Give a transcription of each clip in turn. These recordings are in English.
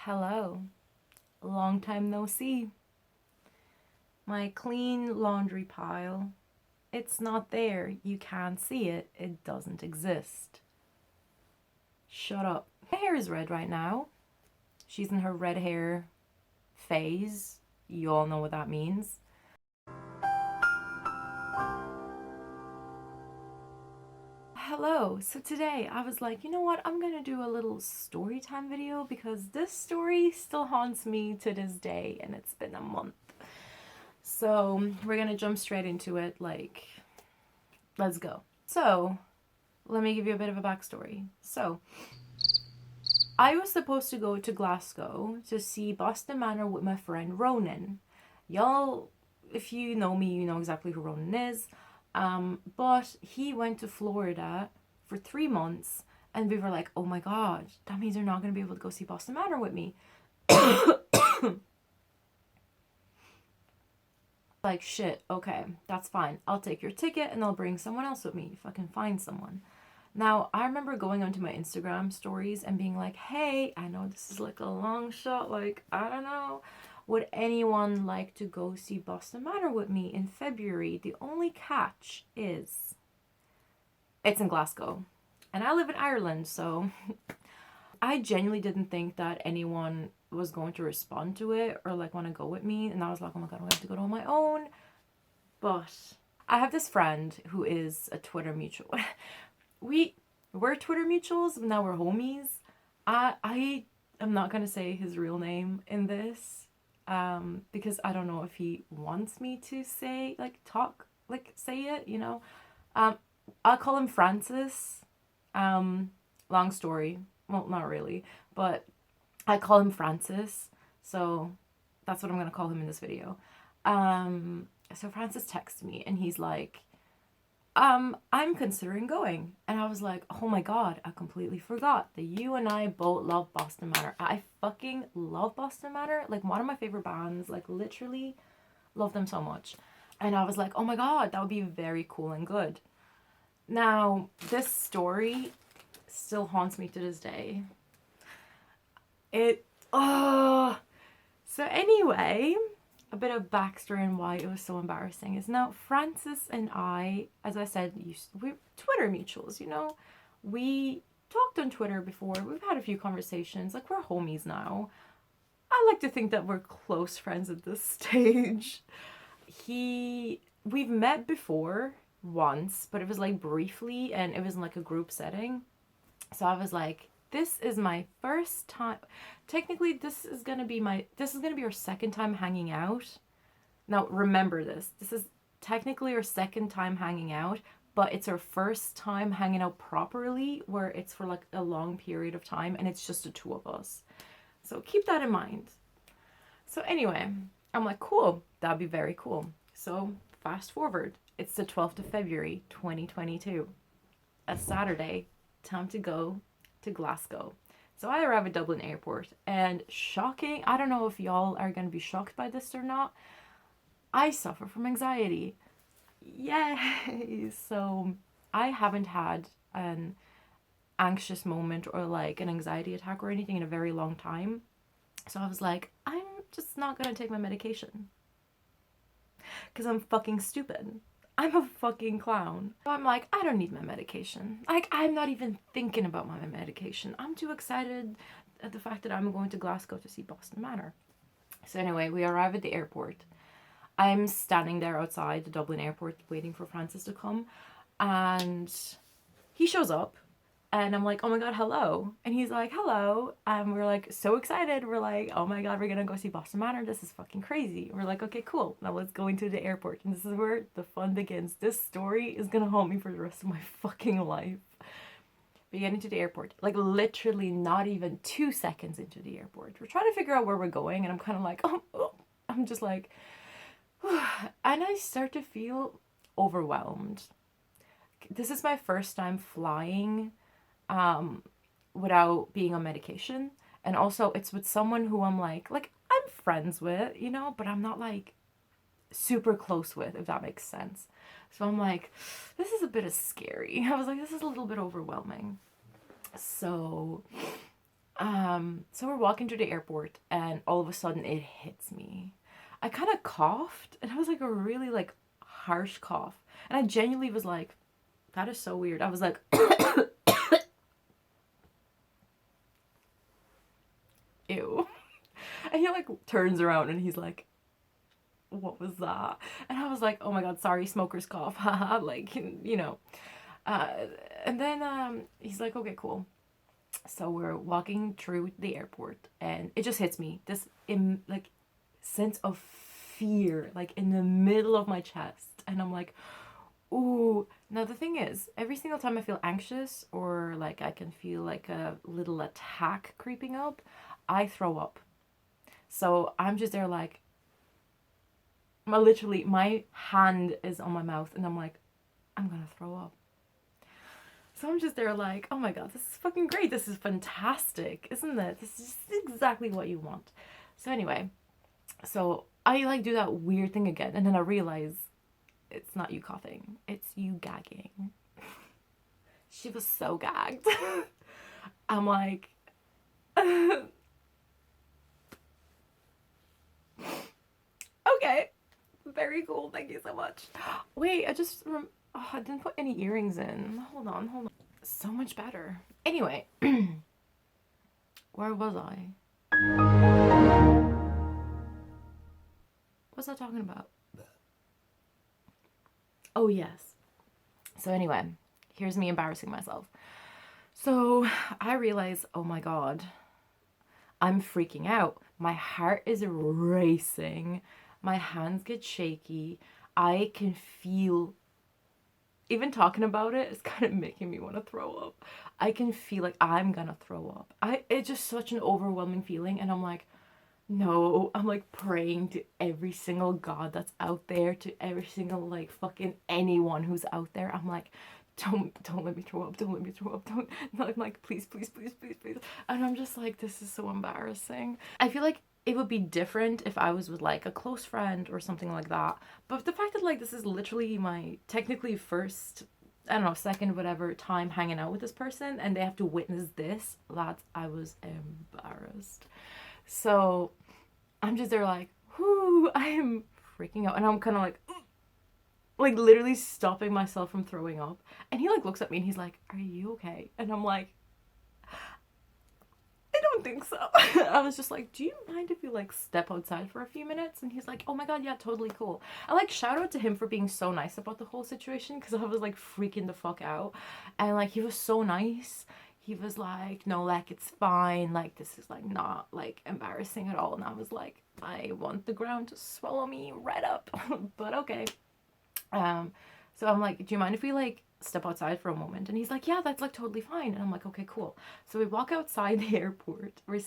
Hello, long time no see. My clean laundry pile, it's not there. You can't see it. It doesn't exist. Shut up. My hair is red right now. She's in her red hair phase. You all know what that means. Hello. So today I was like, you know what? I'm gonna do a little story time video because this story still haunts me to this day and it's been a month. So we're gonna jump straight into it. Let's go. So let me give you a bit of a backstory. So I was supposed to go to Glasgow to see Boston Manor with my friend Ronan. Y'all, if you know me, you know exactly who Ronan is. But he went to Florida for 3 months and we were like, oh my god, that means you're not going to be able to go see Boston Manor with me. Like, shit, okay, that's fine. I'll take your ticket and I'll bring someone else with me if I can find someone. Now, I remember going onto my Instagram stories and being like, hey, I know this is like a long shot, like, I don't know. Would anyone like to go see Boston Manor with me in February? The only catch is it's in Glasgow. And I live in Ireland, so I genuinely didn't think that anyone was going to respond to it or like want to go with me. And I was like, oh my god, I'm going to have to go on my own. But I have this friend who is a Twitter mutual. We're Twitter mutuals, but now we're homies. I am not going to say his real name in this because I don't know if he wants me to say, say it, you know. I'll call him Francis. Long story. Well, not really, but I call him Francis, so that's what I'm gonna call him in this video. So Francis texts me and he's like, I'm considering going. And I was like, oh my god, I completely forgot that you and I both love Boston Manor. I fucking love Boston Manor. Like, one of my favorite bands, like, literally love them so much. And I was like, oh my god, that would be very cool and good. Now, this story still haunts me to this day. So anyway, a bit of backstory on why it was so embarrassing is now Francis and I, as I said, we're Twitter mutuals, you know. We talked on Twitter before. We've had a few conversations. Like, we're homies now. I like to think that we're close friends at this stage. We've met before once, but it was like briefly and it was in like a group setting. So I was like, this is my first time. Technically, this is gonna be our second time hanging out. Now, remember this. This is technically our second time hanging out, but it's our first time hanging out properly, where it's for like a long period of time and it's just the two of us. So keep that in mind. So anyway, I'm like, cool, that'd be very cool. So fast forward, it's the 12th of February, 2022, a Saturday. Time to go to Glasgow. So I arrive at Dublin Airport and shocking, I don't know if y'all are going to be shocked by this or not, I suffer from anxiety. Yay! So I haven't had an anxious moment or like an anxiety attack or anything in a very long time. So I was like, I'm just not going to take my medication because I'm fucking stupid. I'm a fucking clown. So I'm like, I don't need my medication. Like, I'm not even thinking about my medication. I'm too excited at the fact that I'm going to Glasgow to see Boston Manor. So anyway, we arrive at the airport. I'm standing there outside the Dublin airport waiting for Francis to come. And he shows up. And I'm like, oh my god, hello. And he's like, hello. And we're like, so excited. We're like, oh my god, we're gonna go see Boston Manor. This is fucking crazy. We're like, okay, cool. Now let's go into the airport. And this is where the fun begins. This story is gonna haunt me for the rest of my fucking life. We get into the airport. Like, literally not even 2 seconds into the airport. We're trying to figure out where we're going. And I'm kind of like, I'm just like, and I start to feel overwhelmed. This is my first time flying without being on medication, and also it's with someone who I'm like I'm friends with, you know, but I'm not like super close with, if that makes sense. So I'm like, this is a bit of scary. I was like, this is a little bit overwhelming. So So we're walking to the airport, and all of a sudden it hits me. I kind of coughed, and it was like a really like harsh cough, and I genuinely was like, that is so weird. I was like, ew. And he like turns around and he's like, what was that? And I was like, oh my god, sorry, smoker's cough, haha, like, you know. Uh, and then he's like, okay, cool. So we're walking through the airport, and it just hits me this like sense of fear, like in the middle of my chest, and I'm like, ooh. Now the thing is, every single time I feel anxious or like I can feel like a little attack creeping up, I throw up. So I'm just there like, my hand is on my mouth, and I'm like, I'm gonna throw up. So I'm just there like, oh my god, this is fucking great. This is fantastic, isn't it? This is exactly what you want. So anyway, so I like do that weird thing again, and then I realize it's not you coughing, it's you gagging. She was so gagged. I'm like, okay, very cool. Thank you so much. Wait, I didn't put any earrings in. Hold on, hold on. So much better. Anyway, where was I? What was I talking about? Oh, yes. So anyway, here's me embarrassing myself. So I realize, oh my god, I'm freaking out. My heart is racing. My hands get shaky. I can feel, even talking about it is kind of making me want to throw up. I can feel like I'm gonna throw up. It's just such an overwhelming feeling, and I'm like, no, I'm like praying to every single god that's out there, to every single like fucking anyone who's out there. I'm like, don't let me throw up, don't let me throw up, don't. I'm like, please, please, please, please, please. And I'm just like, this is so embarrassing. I feel like it would be different if I was with like a close friend or something like that. But the fact that like this is literally my technically first, I don't know, second, whatever time hanging out with this person, and they have to witness this, that I was embarrassed. So I'm just there like, whoo, I am freaking out. And I'm kind of like literally stopping myself from throwing up. And he like looks at me and he's like, are you okay? And I'm like, I don't think so. I was just like, do you mind if you like step outside for a few minutes? And he's like, oh my god, yeah, totally cool. I like shout out to him for being so nice about the whole situation, because I was like freaking the fuck out. And like he was so nice. He was like, no, like it's fine, like this is like not like embarrassing at all. And I was like, I want the ground to swallow me right up. But okay. So I'm like, do you mind if we like step outside for a moment? And he's like, yeah, that's like totally fine. And I'm like, okay, cool. So we walk outside the airport. We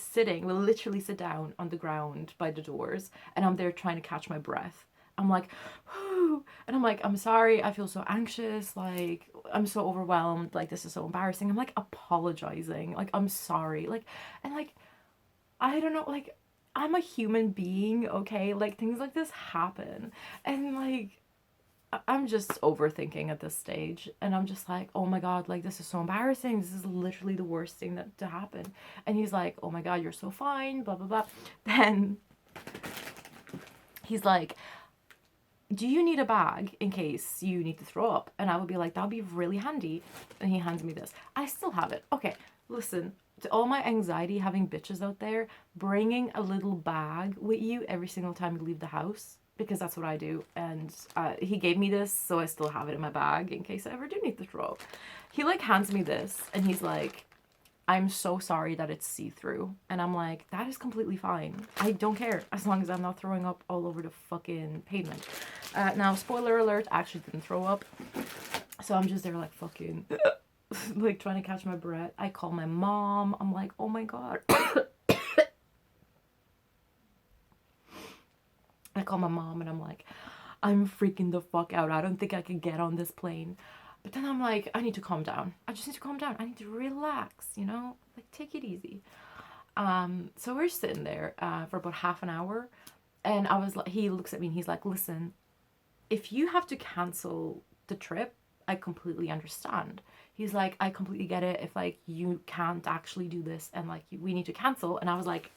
literally sit down on the ground by the doors, and I'm there trying to catch my breath. I'm like, whoo, and I'm like, I'm sorry, I feel so anxious, like I'm so overwhelmed, like this is so embarrassing. I'm like apologizing, like I'm sorry, like, and like I don't know, like I'm a human being, okay? Like things like this happen, and like I'm just overthinking at this stage, and I'm just like, oh my god, like this is so embarrassing. This is literally the worst thing that to happen. And he's like, oh my god, you're so fine, blah blah blah. Then he's like, do you need a bag in case you need to throw up? And I would be like, that would be really handy. And he hands me this. I still have it. Okay, listen, to all my anxiety having bitches out there, bringing a little bag with you every single time you leave the house, because that's what I do. And he gave me this, so I still have it in my bag in case I ever do need to throw up. He like hands me this, and he's like, I'm so sorry that it's see-through. And I'm like, that is completely fine. I don't care, as long as I'm not throwing up all over the fucking pavement. Now, spoiler alert, I actually didn't throw up. So I'm just there like fucking, like trying to catch my breath. I call my mom. I'm like, oh my god. I call my mom and I'm like, I'm freaking the fuck out. I don't think I can get on this plane. But then I'm like, I need to calm down. I just need to calm down. I need to relax, you know? Like, take it easy. So we're sitting there for about half an hour. And I was like, he looks at me and he's like, listen, if you have to cancel the trip, I completely understand. He's like, I completely get it if like you can't actually do this and like we need to cancel. And I was like,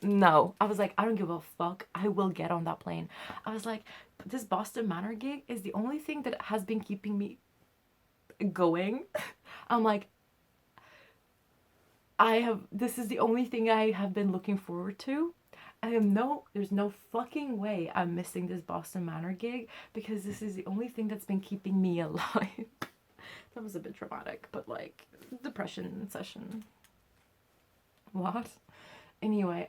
no. I was like, I don't give a fuck. I will get on that plane. I was like, this Boston Manor gig is the only thing that has been keeping me going. I'm like, this is the only thing I have been looking forward to. There's no fucking way I'm missing this Boston Manor gig because this is the only thing that's been keeping me alive. That was a bit dramatic, but like, depression session. What? Anyway,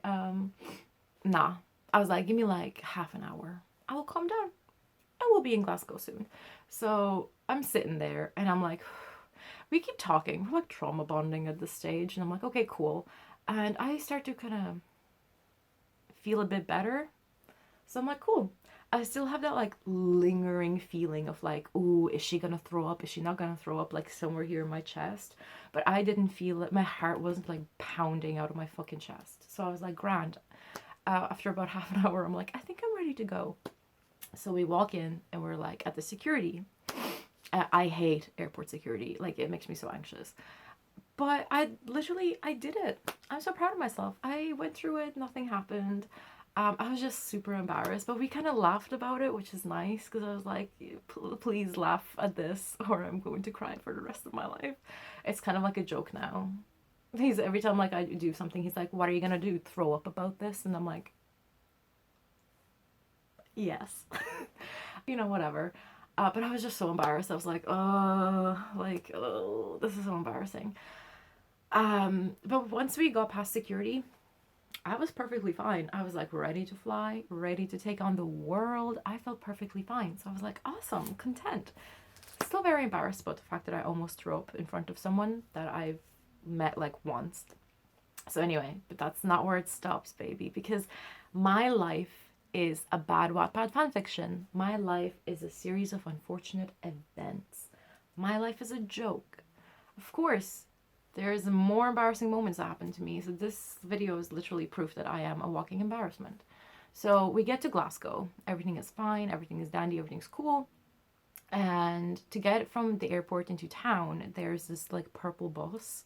nah. I was like, give me like half an hour. I will calm down. I will be in Glasgow soon. So I'm sitting there and I'm like, we keep talking. We're like trauma bonding at this stage. And I'm like, okay, cool. And I start to kind of feel a bit better. So I'm like, cool. I still have that like lingering feeling of like, ooh, is she gonna throw up? Is she not gonna throw up? Like somewhere here in my chest. But I didn't feel it. My heart wasn't like pounding out of my fucking chest. So I was like, grand. After about half an hour, I'm like, I think I'm ready to go. So we walk in and we're like at the security. I hate airport security. Like it makes me so anxious. But I did it. I'm so proud of myself. I went through it. Nothing happened. I was just super embarrassed, but we kind of laughed about it, which is nice because I was like, please laugh at this or I'm going to cry for the rest of my life. It's kind of like a joke now. Every time like I do something, he's like, what are you going to do? Throw up about this? And I'm like, yes. You know, whatever. But I was just so embarrassed. I was like, oh, this is so embarrassing. But once we got past security, I was perfectly fine. I was like ready to fly, ready to take on the world. I felt perfectly fine. So I was like, awesome, content. Still very embarrassed about the fact that I almost threw up in front of someone that I've met like once. So anyway, but that's not where it stops, baby, because my life is a bad Wattpad fanfiction. My life is a series of unfortunate events. My life is a joke. Of course, there's more embarrassing moments that happen to me. So this video is literally proof that I am a walking embarrassment. So we get to Glasgow. Everything is fine. Everything is dandy. Everything's cool. And to get from the airport into town, there's this like purple bus.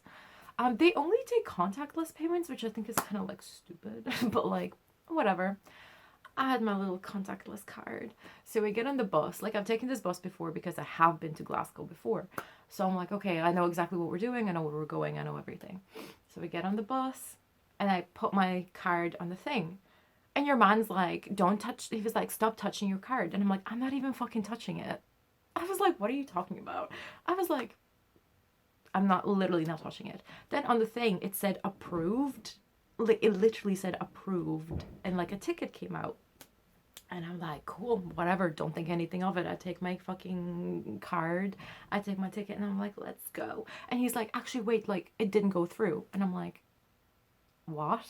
They only take contactless payments, which I think is kind of like stupid, but like whatever. I had my little contactless card. So we get on the bus. Like I've taken this bus before because I have been to Glasgow before. So I'm like, okay, I know exactly what we're doing. I know where we're going. I know everything. So we get on the bus and I put my card on the thing. And your man's like, don't touch. He was like, stop touching your card. And I'm like, I'm not even fucking touching it. I was like, what are you talking about? I was like, I'm literally not touching it. Then on the thing, it said approved. Like it literally said approved. And like a ticket came out. And I'm like, cool, whatever, don't think anything of it. I take my fucking card, I take my ticket, and I'm like, let's go. And he's like, actually, wait, like, it didn't go through. And I'm like, what?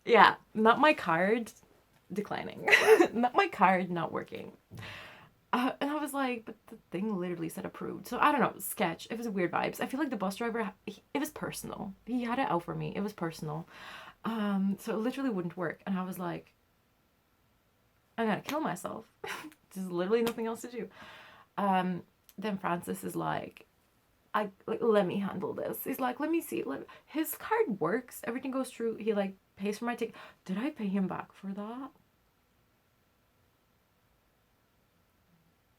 Yeah, not my card, declining. Not my card, not working. And I was like, but the thing literally said approved. So I don't know, sketch. It was weird vibes. I feel like the bus driver, it was personal. He had it out for me. It was personal. So it literally wouldn't work. And I was like, I'm gonna kill myself. There's literally nothing else to do. Then Francis is like, let me handle this. He's like, let me see. His card works. Everything goes through. He like pays for my ticket. Did I pay him back for that?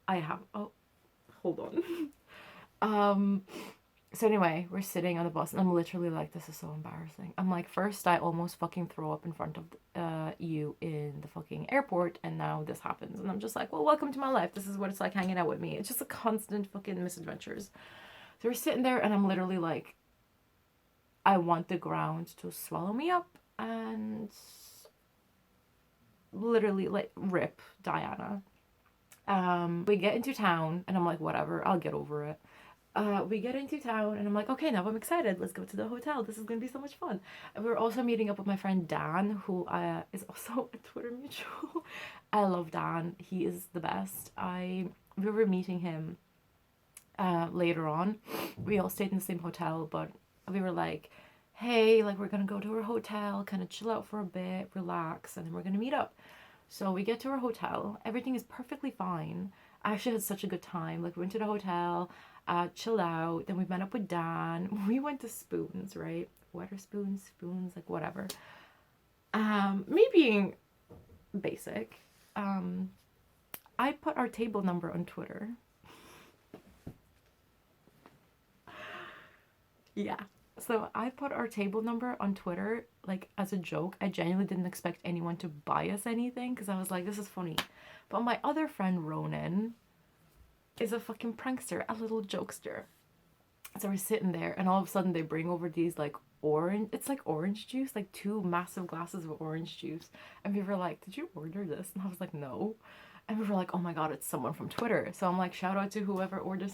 I have. Oh, hold on. So anyway, we're sitting on the bus and I'm literally like, this is so embarrassing. I'm like, first I almost fucking throw up in front of you in the fucking airport and now this happens. And I'm just like, well, welcome to my life. This is what it's like hanging out with me. It's just a constant fucking misadventures. So we're sitting there and I'm literally like, I want the ground to swallow me up and literally like rip Diana. We get into town and I'm like, whatever, I'll get over it. We get into town and I'm like, okay, now I'm excited. Let's go to the hotel. This is going to be so much fun. And we're also meeting up with my friend Dan, who is also a Twitter mutual. I love Dan. He is the best. We were meeting him later on. We all stayed in the same hotel, but we were like, hey, like we're going to go to our hotel, kind of chill out for a bit, relax, and then we're going to meet up. So we get to our hotel. Everything is perfectly fine. I actually had such a good time. Like, we went to the hotel, chilled out. Then we met up with Dan. We went to Spoons, right? What are Spoons? Spoons, like whatever. Me being basic, I put our table number on Twitter. Yeah. So I put our table number on Twitter, like, as a joke. I genuinely didn't expect anyone to buy us anything because I was like, this is funny. But my other friend, Ronan, is a fucking prankster, a little jokester. So we're sitting there, and all of a sudden they bring over these, like, it's like orange juice, like 2 massive glasses of orange juice. And we were like, did you order this? And I was like, no. And we were like, oh my god, it's someone from Twitter. So I'm like, shout out to whoever ordered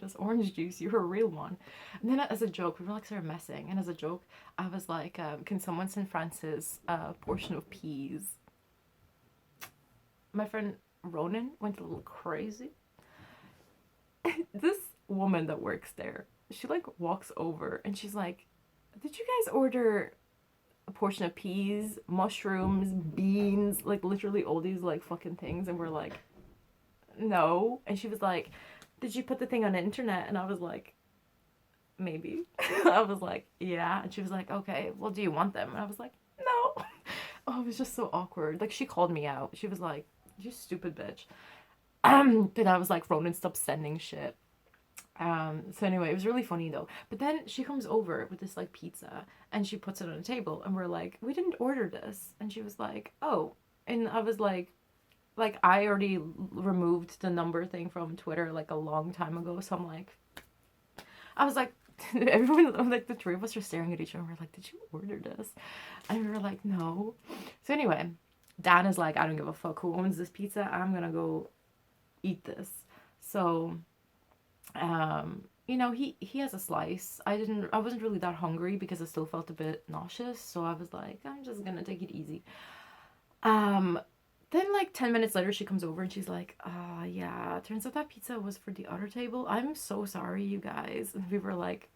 this orange juice. You're a real one. And then as a joke, we were like sort of messing. And as a joke, I was like, can someone send Francis a portion of peas? My friend Ronan went a little crazy. This woman that works there, she like walks over and she's like, did you guys order a portion of peas, mushrooms, beans, like literally all these like fucking things? And we're like, no. And she was like, did you put the thing on the internet? And I was like, maybe. I was like, yeah. And she was like, okay, well, do you want them? And I was like, no. Oh, it was just so awkward. Like, she called me out. She was like, you stupid bitch. But I was like, Ronan, stop sending shit. So anyway, it was really funny though. But then she comes over with this like pizza and she puts it on a table and we're like, we didn't order this. And she was like, oh. And I was like I already removed the number thing from Twitter like a long time ago. So I'm like, I was like, everyone, like the 3 of us are staring at each other. We're like, did you order this? And we were like, no. So anyway, Dan is like, I don't give a fuck who owns this pizza. I'm gonna go eat this. So you know, he has a slice. I wasn't really that hungry because I still felt a bit nauseous, so I was like, I'm just gonna take it easy. Then like 10 minutes later she comes over and she's like, yeah, turns out that pizza was for the other table. I'm so sorry, you guys. And we were like,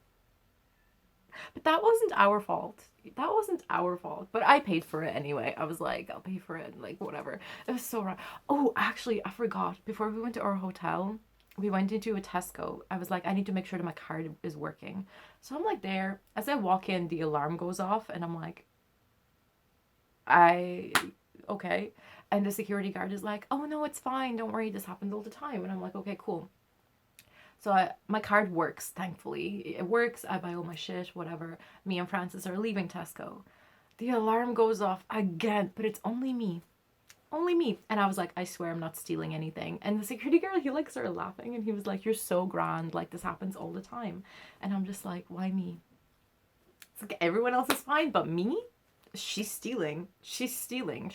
but that wasn't our fault. That wasn't our fault. But I paid for it anyway. I was like, I'll pay for it, like whatever. It was so wrong. Oh, actually, I forgot. Before we went to our hotel, we went into a Tesco. I was like, I need to make sure that my card is working. So I'm like there. As I walk in, the alarm goes off and I'm like, okay. And the security guard is like, oh no, it's fine. Don't worry. This happens all the time. And I'm like, okay, cool. So my card works, thankfully. It works. I buy all my shit, whatever. Me and Francis are leaving Tesco. The alarm goes off again, but it's only me. Only me. And I was like, I swear I'm not stealing anything. And the security guard, he like started laughing and he was like, you're so grand. Like, this happens all the time. And I'm just like, why me? It's like everyone else is fine, but me? She's stealing. She's stealing.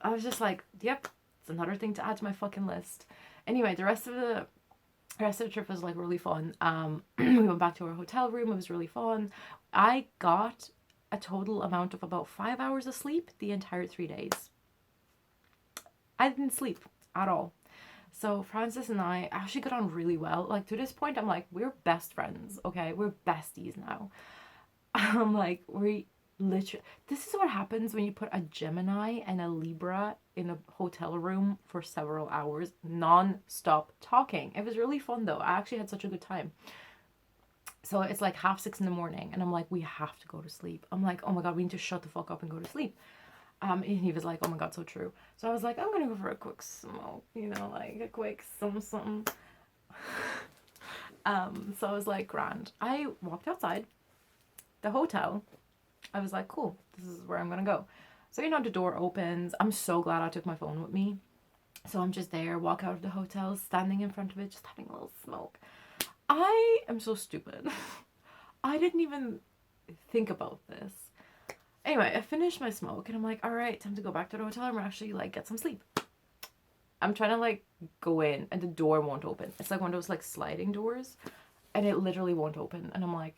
I was just like, yep, it's another thing to add to my fucking list. Anyway, the rest of the trip was like really fun. We went back to our hotel room. It was really fun. I got a total amount of about 5 hours of sleep the entire 3 days. I didn't sleep at all. So Francis and I actually got on really well. Like, to this point, I'm like, we're best friends, okay? We're besties now. I'm like, we literally, this is what happens when you put a Gemini and a Libra in a hotel room for several hours, non-stop talking. It was really fun though. I actually had such a good time. So it's like 6:30 in the morning and I'm like, we have to go to sleep. I'm like, oh my god, we need to shut the fuck up and go to sleep. And he was like, oh my god, so true. So I was like, I'm gonna go for a quick smoke, you know, like a quick something. So I was like, grand. I walked outside the hotel. I was like, cool, this is where I'm gonna go. So, you know, the door opens. I'm so glad I took my phone with me. So I'm just there, walk out of the hotel, standing in front of it, just having a little smoke. I am so stupid. I didn't even think about this. Anyway, I finished my smoke and I'm like, all right, time to go back to the hotel and actually like get some sleep. I'm trying to like go in and the door won't open. It's like one of those like sliding doors and it literally won't open. And I'm like,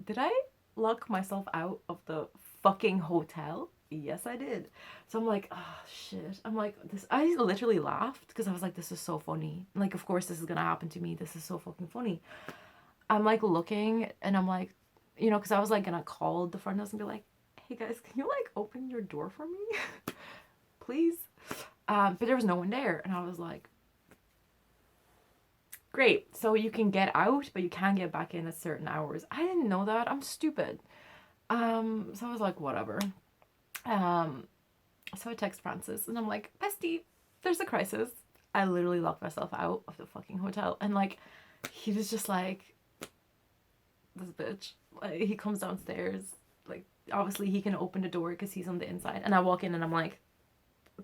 did I lock myself out of the fucking hotel? Yes, I did. So I'm like, oh shit. I'm like, this, I literally laughed because I was like, this is so funny. Like, of course this is gonna happen to me. This is so fucking funny. I'm like looking and I'm like, you know, because I was like gonna call the front desk and be like, hey guys, can you like open your door for me? Please? But there was no one there, and I was like, great. So you can get out, but you can't get back in at certain hours. I didn't know that. I'm stupid. So I was like, whatever. So I text Francis, and I'm like, bestie, there's a crisis. I literally locked myself out of the fucking hotel, and like, he was just like, this bitch. Like, he comes downstairs, like, obviously he can open the door because he's on the inside, and I walk in, and I'm like,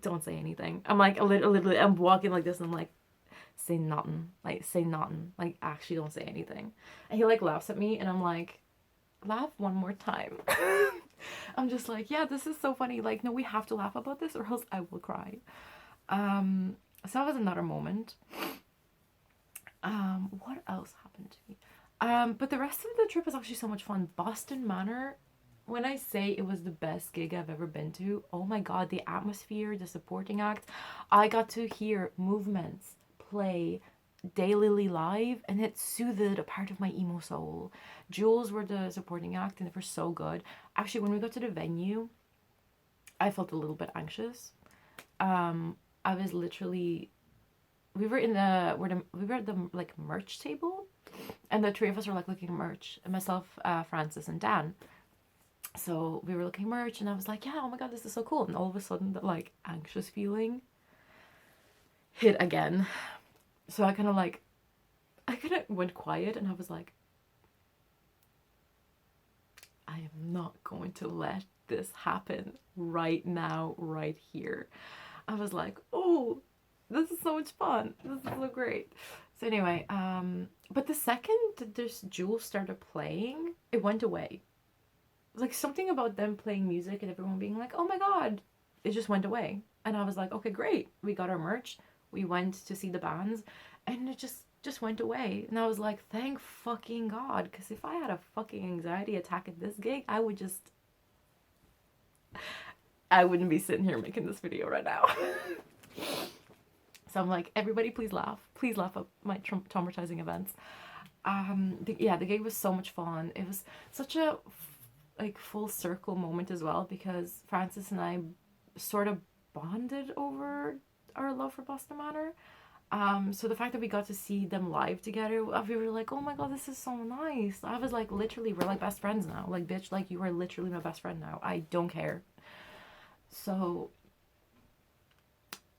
don't say anything. I'm like, literally, I'm walking like this, and I'm like, say nothing, like, say nothing, like, actually don't say anything. And he like laughs at me, and I'm like, laugh one more time. I'm just like, yeah, this is so funny, like, no, we have to laugh about this or else I will cry. So that was another moment. What else happened to me? But the rest of the trip was actually so much fun. Boston Manor, when I say it was the best gig I've ever been to, oh my god, the atmosphere, the supporting act, I got to hear Movements play daily live, and it soothed a part of my emo soul. Jules were the supporting act, and they were so good. Actually, when we got to the venue, I felt a little bit anxious. I was literally, we were in the, we were at the like merch table, and the three of us were like looking at merch, and myself, Francis, and Dan. So we were looking at merch, and I was like, yeah, oh my god, this is so cool. And all of a sudden, that like anxious feeling hit again. So I kind of went quiet, and I was like, I am not going to let this happen right now, right here. I was like, oh, this is so much fun. This is so great. So anyway, but the second this Jules started playing, it went away. Like something about them playing music and everyone being like, oh my god, it just went away. And I was like, okay, great. We got our merch. We went to see the bands, and it just went away. And I was like, thank fucking god, because if I had a fucking anxiety attack at this gig, I wouldn't be sitting here making this video right now. So I'm like, everybody please laugh at my traumatizing events. The gig was so much fun. It was such a like full circle moment as well, because Francis and I sort of bonded over our love for Boston Manor. So the fact that we got to see them live together, we were like, oh my god, this is so nice. I was like, literally, we're like best friends now. Like, bitch, like, you are literally my best friend now. I don't care. So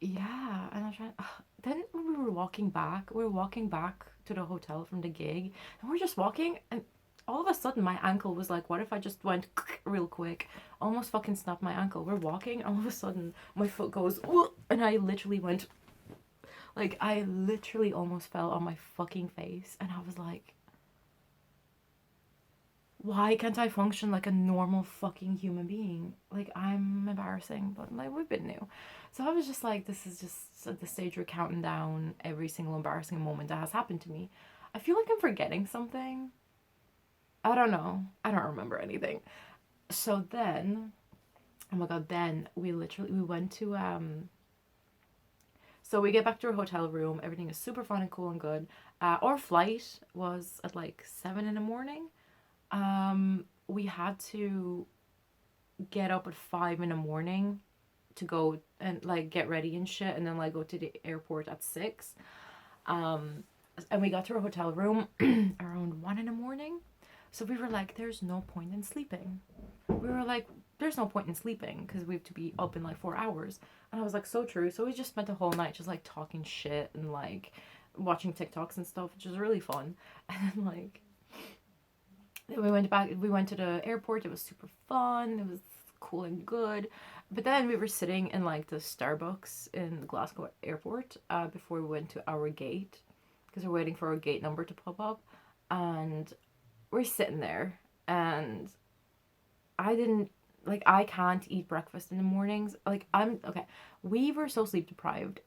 yeah, and I was trying. Then when we were walking back, to the hotel from the gig, and we're just walking, and all of a sudden my ankle was like, what if I just went real quick, almost fucking snapped my ankle. We're walking, and all of a sudden my foot goes, and I literally went, like, I literally almost fell on my fucking face, and I was like, why can't I function like a normal fucking human being? Like, I'm embarrassing, but like, we've been new. So I was just like, this is just at the stage we're counting down every single embarrassing moment that has happened to me. I feel like I'm forgetting something. I don't know. I don't remember anything. So then, oh my god, then we went to, so we get back to our hotel room. Everything is super fun and cool and good. Our flight was at like 7 in the morning. We had to get up at 5 in the morning to go and like get ready and shit, and then like go to the airport at 6. And we got to our hotel room around 1 in the morning. So we were like, there's no point in sleeping. We were like, there's no point in sleeping because we have to be up in like 4 hours. And I was like, so true. So we just spent the whole night just like talking shit and like watching TikToks and stuff, which was really fun. And then like we went to the airport. It was super fun. It was cool and good. But then we were sitting in like the Starbucks in the Glasgow airport before we went to our gate, because we're waiting for our gate number to pop up. And we're sitting there, and I can't eat breakfast in the mornings. Like, we were so sleep deprived.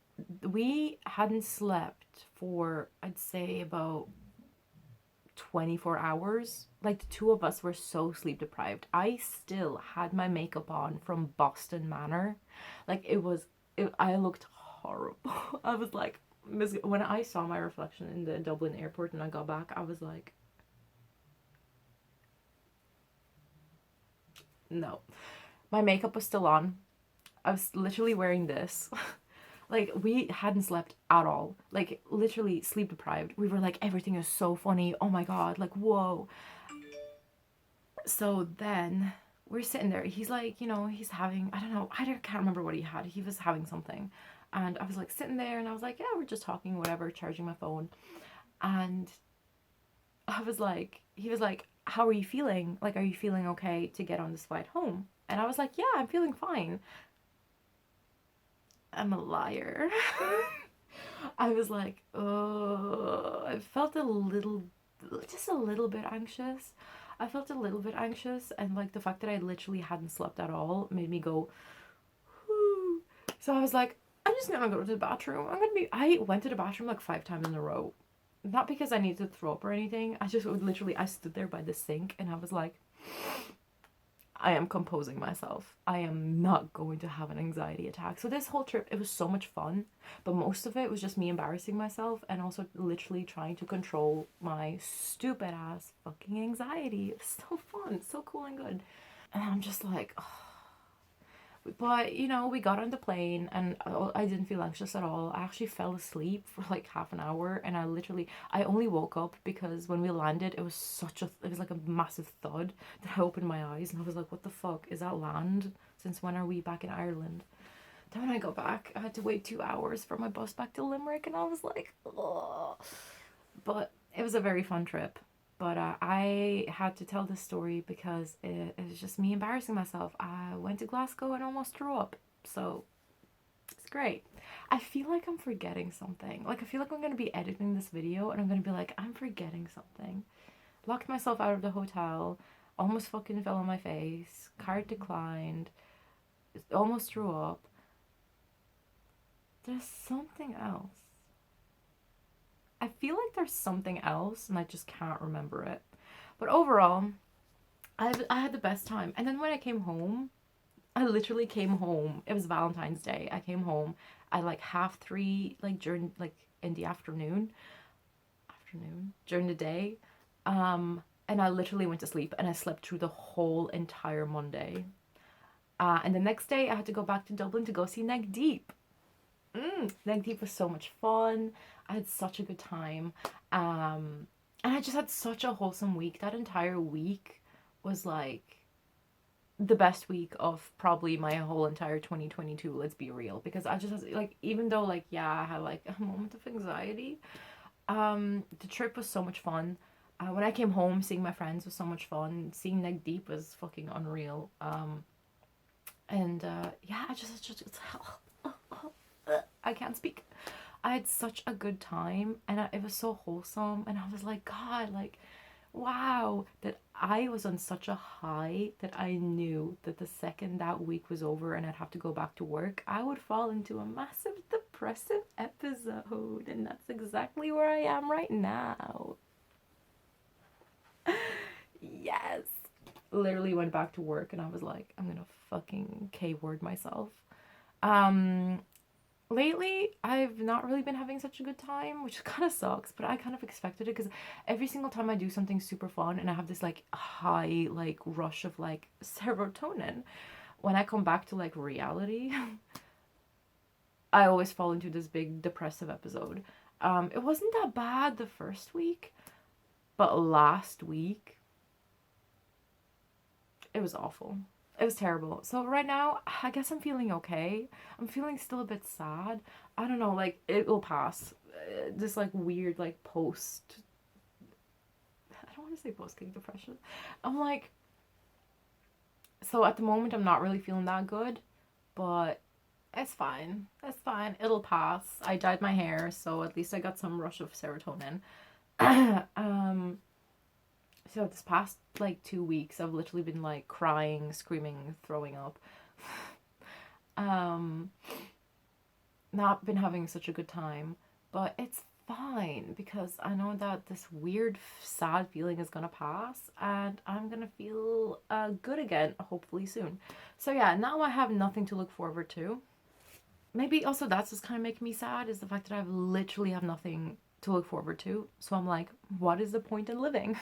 We hadn't slept for, I'd say, about 24 hours. Like, the two of us were so sleep deprived. I still had my makeup on from Boston Manor. Like, I looked horrible. I was like, when I saw my reflection in the Dublin airport and I got back, I was like, no. My makeup was still on. I was literally wearing this. Like, we hadn't slept at all. Like, literally sleep deprived. We were like, everything is so funny. Oh my God, like, whoa. So then we're sitting there. He's like, you know, he's having, I don't know, can't remember what he had. He was having something. And I was like sitting there and I was like, yeah, we're just talking, whatever, charging my phone. And I was like, he was like, how are you feeling? Like, are you feeling okay to get on this flight home? And I was like, yeah, I'm feeling fine. I'm a liar. I was like, oh, I felt a little, just a little bit anxious. I felt a little bit anxious, and like the fact that I literally hadn't slept at all made me go, whoo. So I was like, I'm just gonna go to the bathroom. I went to the bathroom like 5 times in a row. Not because I needed to throw up or anything. I just would literally, I stood there by the sink and I was like, I am composing myself. I am not going to have an anxiety attack. So this whole trip, it was so much fun, but most of it was just me embarrassing myself and also literally trying to control my stupid ass fucking anxiety. It was so fun, so cool and good. And I'm just like, oh. But you know, we got on the plane and I didn't feel anxious at all. I actually fell asleep for like half an hour and I only woke up because when we landed it was like a massive thud that I opened my eyes and I was like, what the fuck, is that land? Since when are we back in Ireland? Then when I got back I had to wait 2 hours for my bus back to Limerick and I was like, oh. But it was a very fun trip. But I had to tell this story because it was just me embarrassing myself. I went to Glasgow and almost threw up. So it's great. I feel like I'm forgetting something. Like, I feel like I'm going to be editing this video and I'm going to be like, I'm forgetting something. Locked myself out of the hotel. Almost fucking fell on my face. Card declined. Almost threw up. There's something else. I feel like there's something else and I just can't remember it. But overall, I had the best time. And then when I came home, I literally came home. It was Valentine's Day. I came home at like 3:30, like during like in the afternoon, during the day. And I literally went to sleep and I slept through the whole entire Monday. And the next day I had to go back to Dublin to go see Neck Deep. Neck Deep was so much fun. I had such a good time. And I just had such a wholesome week. That entire week was like the best week of probably my whole entire 2022, let's be real. Because I just like, even though like, yeah, I had like a moment of anxiety, the trip was so much fun. When I came home, seeing my friends was so much fun. Seeing Neck Deep was fucking unreal. Yeah, I just I can't speak. I had such a good time and it was so wholesome and I was like, God, like, wow, that I was on such a high that I knew that the second that week was over and I'd have to go back to work, I would fall into a massive depressive episode, and that's exactly where I am right now. Yes. Literally went back to work and I was like, I'm gonna fucking K-word myself. Lately, I've not really been having such a good time, which kind of sucks, but I kind of expected it because every single time I do something super fun and I have this like high like rush of like serotonin, when I come back to like reality, I always fall into this big depressive episode. It wasn't that bad the first week, but last week, it was awful. It was terrible. So right now, I guess I'm feeling okay. I'm feeling still a bit sad. I don't know, like, it will pass. This, like, weird, like, I don't want to say post-cake depression. I'm like, so at the moment, I'm not really feeling that good, but it's fine. It's fine. It'll pass. I dyed my hair, so at least I got some rush of serotonin. So this past like 2 weeks I've literally been like crying, screaming, throwing up. Not been having such a good time, but it's fine because I know that this weird sad feeling is gonna pass and I'm gonna feel good again hopefully soon. So yeah, now I have nothing to look forward to. Maybe also that's just kind of making me sad, is the fact that I literally have nothing to look forward to. So I'm like, what is the point in living?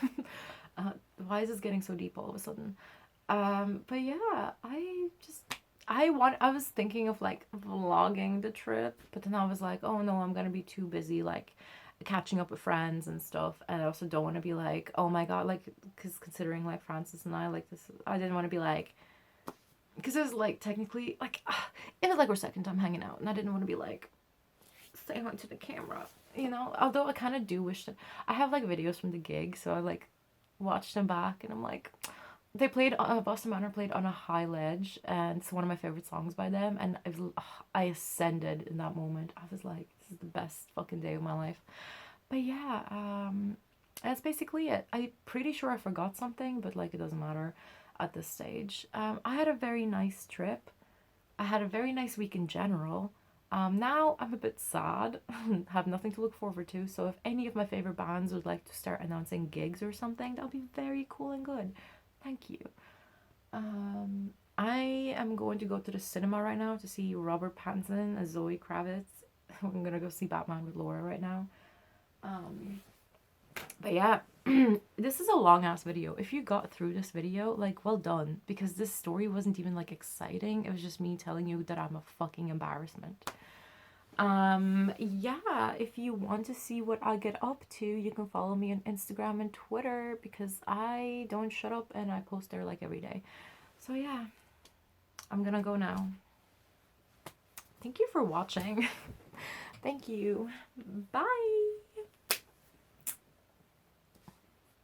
Why is this getting so deep all of a sudden? But yeah, I was thinking of like vlogging the trip, but then I was like, oh no, I'm gonna be too busy like catching up with friends and stuff, and I also don't want to be like, oh my god, like, because considering like Francis and I like this, I didn't want to be like, because it was like technically like it was like our second time hanging out, and I didn't want to be like saying on to the camera, you know. Although I kind of do wish that I have like videos from the gig, so I like watched them back, and I'm like, they played Boston Manor played On a High Ledge, and it's one of my favorite songs by them, and I ascended in that moment. I was like, this is the best fucking day of my life. But yeah, that's basically it. I'm pretty sure I forgot something, but like it doesn't matter at this stage. I had a very nice trip. I had a very nice week in general. Now I'm a bit sad, have nothing to look forward to. So if any of my favorite bands would like to start announcing gigs or something, that would be very cool and good. Thank you. I am going to go to the cinema right now to see Robert Pattinson as Zoe Kravitz. I'm gonna go see Batman with Laura right now. But yeah, this is a long ass video. If you got through this video, like, well done, because this story wasn't even like exciting. It was just me telling you that I'm a fucking embarrassment. Yeah, if you want to see what I get up to, you can follow me on Instagram and Twitter, because I don't shut up and I post there like every day. So yeah, I'm gonna go now. Thank you for watching. Thank you. Bye.